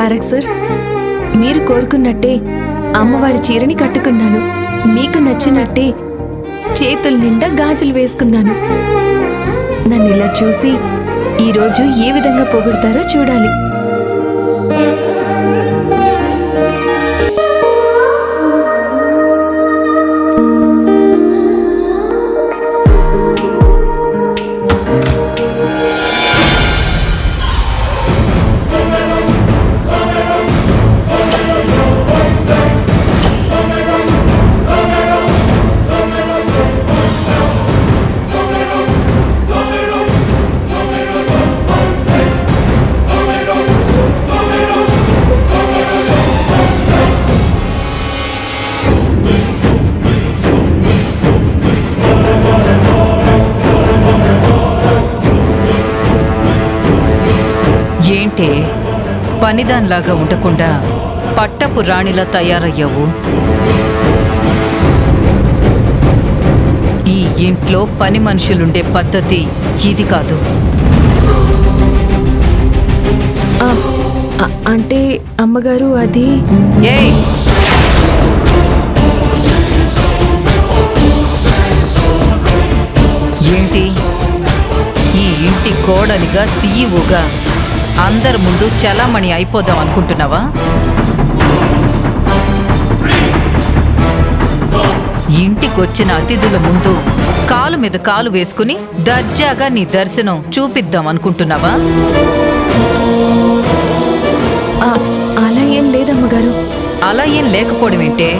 Tarak sir, మీరు కోరుకున్నట్టే అమ్మవారి చీరని కట్టుకున్నాను. మీకు నచ్చినట్టే చేతుల నిండా గాజులు వేసుకున్నాను. నన్ను ఇలా చూసి ఈరోజు ఏ విధంగా పొగుడతారో చూడాలి. ఏంటే పనిదాన్లాగా ఉండకుండా పట్టపు రాణిలా తయారయ్యావు? ఈ ఇంట్లో పని మనుషులుండే పద్ధతి ఇది కాదు. అంటే అమ్మగారు అది ఏయ్, ఏంటి ఈ ఇంటి కోడలిగా సీఈఓగా అందరి ముందు చలామణి అయిపోదాం అనుకుంటున్నావా? ఇంటికొచ్చిన అతిథుల ముందు కాలు మీద కాలు వేసుకుని దర్జాగా నీ దర్శనం చూపిద్దాం అనుకుంటున్నావా? అలా ఏం లేదమ్మగారు. అలా ఏం లేకపోవడం ఏంటే?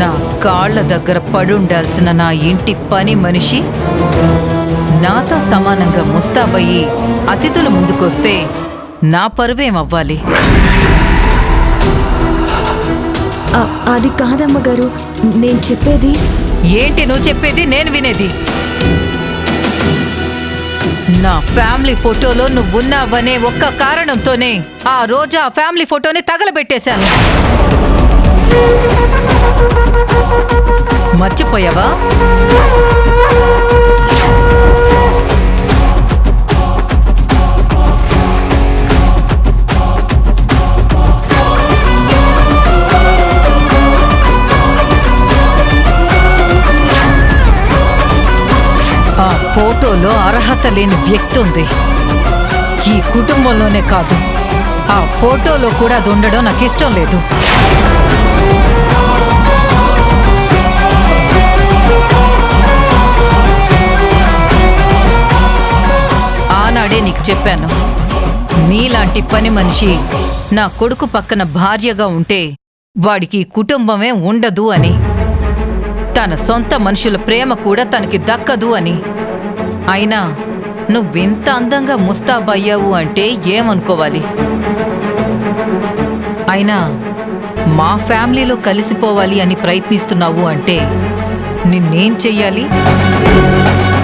నా కాళ్ల దగ్గర పడుండాల్సిన నా ఇంటి పని మనిషి నాతో సమానంగా ముస్తాబయ్యి అతిథుల ముందుకొస్తే నా పరువేమవ్వాలి? అది కాదమ్మగారు, నేను చెప్పేది. ఏంటి నువ్వు చెప్పేది నేను వినేది? నా ఫ్యామిలీ ఫోటోలో నువ్వున్నావనే ఒక్క కారణంతోనే ఆ రోజు ఆ ఫ్యామిలీ ఫోటోని తగలబెట్టేశాను. మర్చిపోయావా? ఆ ఫోటోలో అర్హత లేని వ్యక్తి ఉంది. ఈ కుటుంబంలోనే కాదు, ఆ ఫోటోలో కూడా అది ఉండడం నాకు ఇష్టం లేదు. ఆనాడే నీకు చెప్పాను, నీలాంటి పని మనిషి నా కొడుకు పక్కన భార్యగా ఉంటే వాడికి కుటుంబమే ఉండదు అని, తన సొంత మనుషుల ప్రేమ కూడా తనకి దక్కదు అని. అయినా నువ్వెంత అందంగా ముస్తాబయ్యావు అంటే ఏమనుకోవాలి? అయినా మా ఫ్యామిలీలో కలిసిపోవాలి అని ప్రయత్నిస్తున్నావు అంటే నిన్నేం చెయ్యాలి?